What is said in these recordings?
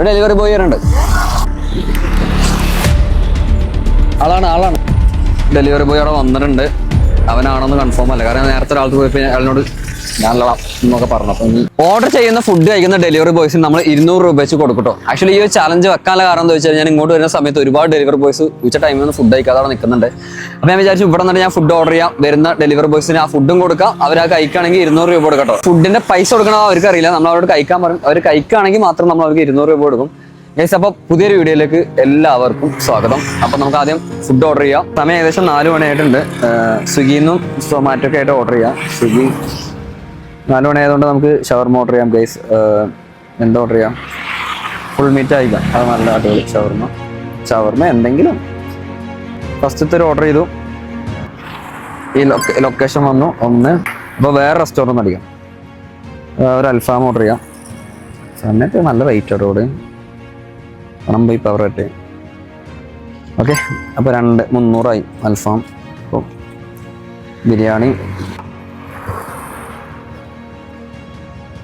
Delivery boy ഉണ്ട്. ആളാണ് delivery boy അവിടെ വന്നിട്ടുണ്ട്. അവനാണെന്ന് കൺഫേം അല്ല, കാരണം നേരത്തെ ഒരാൾക്ക് പോയപ്പോൾ അയാളിനോട് ഞാനുള്ള എന്നൊക്കെ പറഞ്ഞു. അപ്പൊ ഓർഡർ ചെയ്യുന്ന ഫുഡ് കഴിക്കുന്ന ഡെലിവറി ബോയ്സിന് നമ്മൾ 200 രൂപ വെച്ച് കൊടുക്കട്ടോ. ആക്ച്വലി ഈ ഒരു ചലഞ്ച് വെക്കാനുള്ള കാരണം എന്താ വെച്ചാൽ ഞാൻ ഇങ്ങോട്ട് വരുന്ന സമയത്ത് ഒരുപാട് ഡെലിവറി ബോയ്സ് ഉച്ച ടൈമിൽ നിന്ന് ഫുഡ് കഴിക്കാതെ അവിടെ നിൽക്കുന്നുണ്ട്. അപ്പൊ ഞാൻ വിചാരിച്ചു ഇവിടെ നിന്ന് ഞാൻ ഫുഡ് ഓർഡർ ചെയ്യാം, വരുന്ന ഡെലിവറി ബോയ്സിന് ആ ഫുഡും കൊടുക്കാം, അവർ ആ കഴിക്കുകയാണെങ്കിൽ 200 രൂപ കൊടുക്കട്ടോ. ഫുഡിന്റെ പൈസ കൊടുക്കണോ അവർക്ക് അറിയില്ല, നമ്മൾ അവരോട് കഴിക്കാൻ പറയും. അവർ കഴിക്കുകയാണെങ്കിൽ മാത്രം നമ്മൾ അവർക്ക് 200 രൂപ കൊടുക്കും. ഗൈസ്, അപ്പൊ പുതിയൊരു വീഡിയോയിലേക്ക് എല്ലാവർക്കും സ്വാഗതം. അപ്പൊ നമുക്ക് ആദ്യം ഫുഡ് ഓർഡർ ചെയ്യാം. സമയം ഏകദേശം 4 മണിയായിട്ടുണ്ട്. സ്വിഗ്ഗിന്നും സൊമാറ്റോ ഒക്കെ ആയിട്ട് ഓർഡർ ചെയ്യാം. സ്വിഗ്ഗി 4 മണി ആയതുകൊണ്ട് നമുക്ക് ഷവർമ ഓർഡർ ചെയ്യാം. ഗൈസ്, എന്താ ഓർഡർ ചെയ്യാം? ഫുൾ മീറ്റ് ആയിക്കാം, അത് നല്ല അടിപൊളി ഷവർമ എന്തെങ്കിലും. ഫസ്റ്റത്തെ ഒരു ഓർഡർ ചെയ്തു, ഈ ലൊക്കേഷൻ വന്നു 1. അപ്പോൾ വേറെ റെസ്റ്റോറൻറ്റ് അടിക്കാം, ഒരു അൽഫാം ഓർഡർ ചെയ്യാം. സമയത്ത് നല്ല റേറ്റ് റോഡ് പണം പോയി പവർ റേറ്റ്. ഓക്കെ, അപ്പോൾ 300 അൽഫാം. അപ്പോൾ ബിരിയാണി,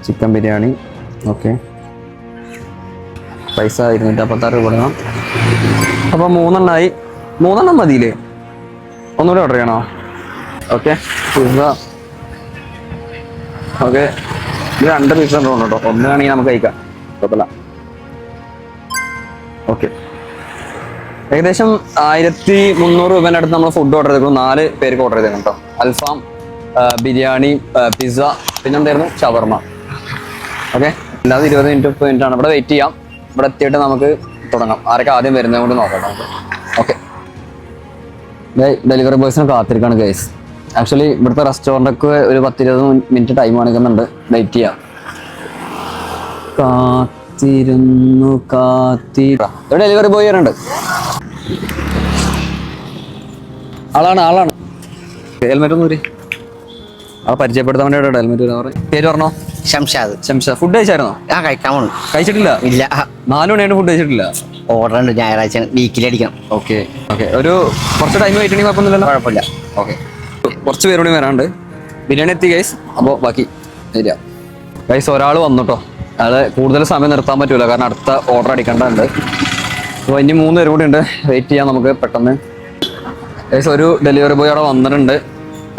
ചിക്കൻ ബിരിയാണി. ഓക്കെ, പൈസ 256 രൂപ കൊടുക്കണം. അപ്പോൾ 3 എണ്ണമായി. 3 എണ്ണം മതിയില്ലേ? ഒന്നുകൂടെ ഓർഡർ ചെയ്യണോ? Okay, pizza. ഓക്കെ, ഇത് 2 പീസ് ഉണ്ട് കേട്ടോ. 1 വേണമെങ്കിൽ നമുക്ക് കഴിക്കാം, കുഴപ്പമില്ല. ഓക്കെ, ഏകദേശം 1300 രൂപേൻ്റെ അടുത്ത് നമ്മൾ ഫുഡ് ഓർഡർ ചെയ്തിരുന്നു. 4 പേർക്ക് ഓർഡർ ചെയ്തേക്കും കേട്ടോ. അൽഫാം, ബിരിയാണി, പിസ്സ, പിന്നെന്തായിരുന്നു ഷവർമ. ഓക്കെ, അല്ലാതെ 20 മിനിറ്റാണ്. ഇവിടെ വെയിറ്റ് ചെയ്യാം. ഇവിടെ എത്തിയിട്ട് നമുക്ക് തുടങ്ങാം. ആരൊക്കെ ആദ്യം വരുന്നത് കൊണ്ട് നോക്കാം നമുക്ക്. ഓക്കെ, ഡെലിവറി ബോയ്സിനെ കാത്തിരിക്കാണ് ഗൈസ്. ആക്ച്വലി ഇവിടുത്തെ റെസ്റ്റോറൻറ്റൊക്കെ ഒരു 10-20 മിനിറ്റ് ടൈം കാണിക്കുന്നുണ്ട്. വെയിറ്റ് ചെയ്യാം. ഡെലിവറി ബോയ് വരുന്നുണ്ട്. ആളാണ് ഹെൽമെറ്റ് ഒന്നും ആളെ പരിചയപ്പെടുത്താൻ വേണ്ടി ഹെൽമെറ്റ്. പേര് പറഞ്ഞോ? ഷംഷാദ്. ഫുഡ് കഴിച്ചായിരുന്നോ? കഴിക്കാൻ പോണു. കഴിച്ചിട്ടില്ല? ഇല്ല. 4 മണിയായിട്ട് ഫുഡ് കഴിച്ചിട്ടില്ല. ഓർഡർ ഉണ്ട്, ഞായറാഴ്ച വീക്കിലി അടിക്കണം. ഓക്കെ, ഒരു കുറച്ച് ടൈം വെയിറ്റ് ചെയ്യണമെങ്കിൽ കുഴപ്പമില്ല. ഓക്കെ, കുറച്ച് പേരോട് വരാണ്ട്. ബിരിയാണി എത്തി ഗൈസ്. അപ്പോൾ ബാക്കി ശരിയാ ഗൈസ്. ഒരാൾ വന്നുട്ടോ. അത് കൂടുതൽ സമയം നിർത്താൻ പറ്റൂല, കാരണം അടുത്ത ഓർഡർ അടിക്കേണ്ടതുണ്ട്. അപ്പോൾ ഇനി 3 പേരും കൂടി ഉണ്ട്. വെയിറ്റ് ചെയ്യാം നമുക്ക് പെട്ടെന്ന്. ഗൈസ്, ഒരു ഡെലിവറി ബോയ് അവിടെ വന്നിട്ടുണ്ട്.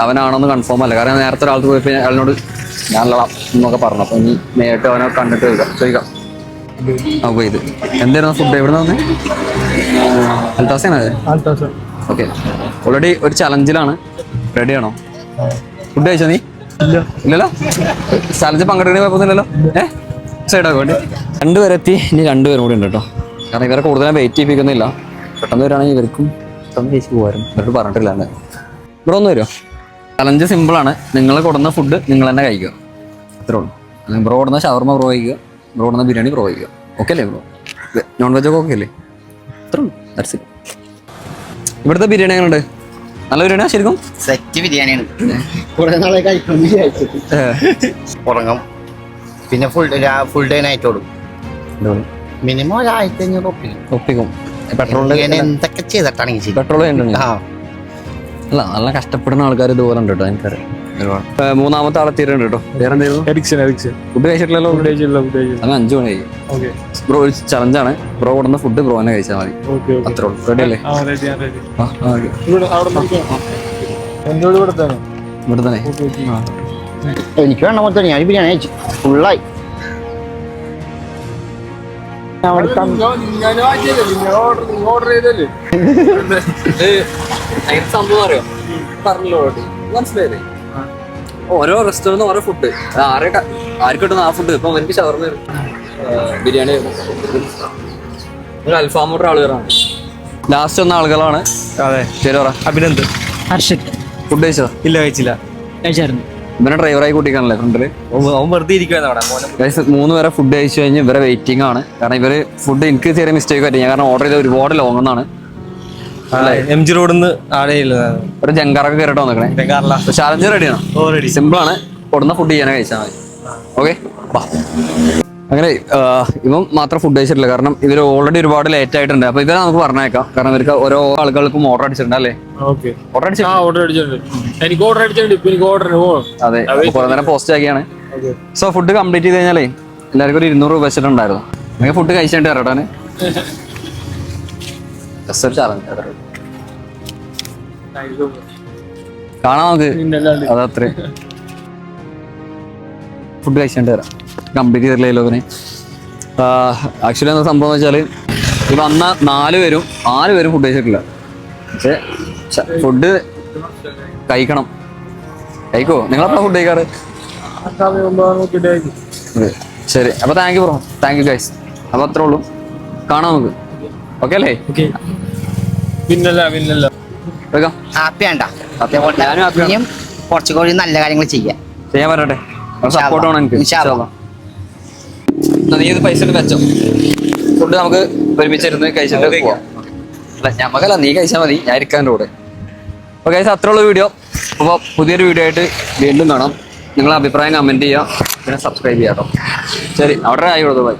അവനാണെന്ന് കൺഫേം അല്ല, കാരണം നേരത്തെ ഒരാൾക്ക് പോയപ്പോൾ അയാളിനോട് ഞാനുള്ള എന്നൊക്കെ പറഞ്ഞു. അപ്പോൾ ഇനി നേരിട്ട് അവനെ കണ്ടിട്ട് ചോദിക്കാം. അപ്പോൾ ഇത് എന്തായിരുന്നു ഫുഡ്? എവിടെ നിന്ന്? അൽത്താസയാണ്. ഓക്കെ, ഓൾറെഡി ഒരു ചലഞ്ചിലാണ്. റെഡിയാണോ? ഫുഡ് കഴിച്ചോ നീ? ഇല്ലല്ലോ. ചലഞ്ച് പങ്കെടുക്കണേ കുഴപ്പമൊന്നുമില്ലല്ലോ. സൈഡാക്കാൻ വേണ്ടി 2 പേരെത്തി. ഇനി 2 പേരും കൂടി ഉണ്ട് കേട്ടോ, കാരണം ഇവരെ കൂടുതലും വെയിറ്റ് ചെയ്യിപ്പിക്കുന്നില്ല. പെട്ടെന്ന് വരികയാണെങ്കിൽ ഇവർക്കും പെട്ടെന്ന് കഴിച്ച് പോകാനും ഇവരോട് പറഞ്ഞിട്ടില്ല. ഇവിടെ ഒന്ന് വരുമോ? ചലഞ്ച് സിമ്പിളാണ്. നിങ്ങൾ കൊടുന്ന ഫുഡ് നിങ്ങൾ തന്നെ കഴിക്കുക, അത്രേ ഉള്ളൂ. ബ്രോ കൊടുന്ന ഷവർമ ബ്രോ കഴിക്കുക, ബ്രോ കൊടുന്ന ബിരിയാണി ബ്രോ കഴിക്കുക. ഓക്കെ അല്ലേ ബ്രോ? നോൺ വെജ് ഒക്കെ ഓക്കെ അല്ലേ? അത്രേ ഉള്ളൂ. That's it. ഇവിടുത്തെ ബിരിയാണി എങ്ങനെയുണ്ട്? നല്ല ബിരിയാണിയാ ശരിക്കും? സെറ്റ് ബിരിയാണിയാണ്. ഉറങ്ങും, പിന്നെ ഫുൾ ഡേ നൈറ്റ് ഓടും. മിനിമം 1500 ഒപ്പിക്കും. പെട്രോളിന്റെ എന്തൊക്കെ ചെയ്തിട്ടാണെങ്കിൽ പെട്രോൾ അല്ല, നല്ല കഷ്ടപ്പെടുന്ന ആൾക്കാർ ഇതുപോലെ ഉണ്ട് കേട്ടോ. എനിക്കറിയാം. 3ാമത്തെ ആളെത്തിയിട്ടുണ്ട് കേട്ടോ. വേറെ എന്തായിരുന്നു? ഫുഡ് കഴിച്ചിട്ടില്ലല്ലോ? അങ്ങ് 5 മണി ആയി. ബ്രോ ഒരു ചലഞ്ചാണ്. ബ്രോ കൊടുന്ന ഫുഡ് ബ്രോ തന്നെ കഴിച്ചാൽ മതി, അത്രേ ഉള്ളൂ. റെഡി അല്ലേ? ഇവിടെ തന്നെ. എനിക്ക് വേണ്ട മൊത്തം. ഞാൻ ബിരിയാണി കഴിച്ചു ഫുള്ളായി. സംഭവം അറിയോ? പറഞ്ഞല്ലോ, മനസ്സിലായില്ലേ? ഓരോ റെസ്റ്റോറൻറ്റ് ഓരോ ഫുഡ്. ആർക്ക് കിട്ടുന്ന ആ ഫുഡ്. ഇപ്പം എനിക്ക് ഷവർമ, ബിരിയാണി, ഒരു അൽഫാം ഓർഡർ ആളുകളാണ്. ലാസ്റ്റ് വന്ന ആളുകളാണ്. അതെ, ശരി പറ. അഭിനന്ദ്, ഹർഷിത്. ഫുഡ് കഴിച്ചോ? ഇല്ല, കഴിച്ചില്ല. കഴിച്ചായിരുന്നു. ഇവനെ ഡ്രൈവറായി കൂട്ടിക്കാണല്ലേ ഫ്രണ്ടില്? അവൻ വെറുതെ ഇരിക്കുവാണ്. 3 പേരെ ഫുഡ് കഴിച്ചു കഴിഞ്ഞ് ഇവരെ വെയിറ്റിംഗ് ആണ്. കാരണം ഇവര് ഫുഡ് എനിക്ക് ചെറിയ മിസ്റ്റേക്ക് പറ്റി. ഞാൻ കാരണം ഓർഡർ ചെയ്ത് ഒരുപാട് ലോങ് എന്നാണ്. MG റോഡിന്ന് ഒരു ജങ്കാറൊക്കെ കയറിട്ട് വന്നിക്കണേ. ചാലഞ്ച് റെഡിയാണ്, സിമ്പിൾ ആണ്. കൊടുന്ന ഫുഡ് ചെയ്യാൻ കഴിച്ചാൽ മതി. ഓക്കെ, അങ്ങനെ ഇവൻ മാത്രം ഫുഡ് കഴിച്ചിട്ടില്ല, കാരണം ഇവർ ഓൾറെഡി ഒരുപാട് ലേറ്റ് ആയിട്ടുണ്ട്. അപ്പൊ ഇവരെ നമുക്ക് പറഞ്ഞേക്കാം, കാരണം ഇവർക്ക് ഓരോ ആളുകൾക്കും ഓർഡർ അടിച്ചിട്ടുണ്ട് അല്ലേ? അതെ, കുറെ നേരം പോസ്റ്റ് ആക്കിയാണ്. സോ ഫുഡ് കംപ്ലീറ്റ് ചെയ്ത് കഴിഞ്ഞാലേ എല്ലാവർക്കും ഒരു 200 രൂപ വെച്ചിട്ടുണ്ടായിരുന്നു. നിങ്ങൾ ഫുഡ് കഴിച്ചിട്ട് വരട്ടാന് ജസ്റ്റ് ഒരു ചാലഞ്ച് കാണാം നമുക്ക് അതത്രേ ഫുഡ് കഴിച്ചിട്ട് വരാം കംപ്ലീറ്റ് ചെയ്തിട്ടില്ലല്ലോ അവന് ആക്ച്വലി എന്താ സംഭവം എന്ന് വെച്ചാൽ ഈ വന്ന 4 പേരും ഫുഡ് കഴിച്ചിട്ടില്ല പക്ഷെ ഫുഡ് കഴിക്കണം കഴിക്കോ നിങ്ങളെപ്പോഴാണ് ഫുഡ് കഴിക്കാറ് അതെ ശരി അപ്പൊ thank you bro thank you guys അപ്പൊ അത്രേ ഉള്ളൂ കാണാം നമുക്ക് ഓക്കെ അല്ലേ വെക്കാം ഹാപ്പി ആണ്ട ഞാനും happy ആണ്. ഇനിയും കുറച്ചുകൂടി നല്ല കാര്യങ്ങൾ ചെയ്യാം ചെയ്യാൻ പറ്റട്ടെ സപ്പോർട്ട് വേണം എനിക്ക് ഇൻഷാ അല്ലാ. എന്നാ നീ ഇത് പൈസ വെച്ചോ ഫുഡ് നമുക്ക് ഒരുമിച്ചിരുന്ന് കഴിച്ചിട്ട് പോവാം അല്ല ഞമ്മക്കല്ല നീ കഴിച്ചാൽ മതി ഞാൻ ഇരിക്കാൻ്റെ കൂടെ അപ്പോൾ കഴിച്ച അത്രയുള്ള വീഡിയോ അപ്പോൾ പുതിയൊരു വീഡിയോ ആയിട്ട് വീണ്ടും കാണാം നിങ്ങളെ അഭിപ്രായം കമൻറ്റ് ചെയ്യുക പിന്നെ സബ്സ്ക്രൈബ് ചെയ്യാം കേട്ടോ ശരി അവിടെ ആയി കൊടുത്തു ബൈ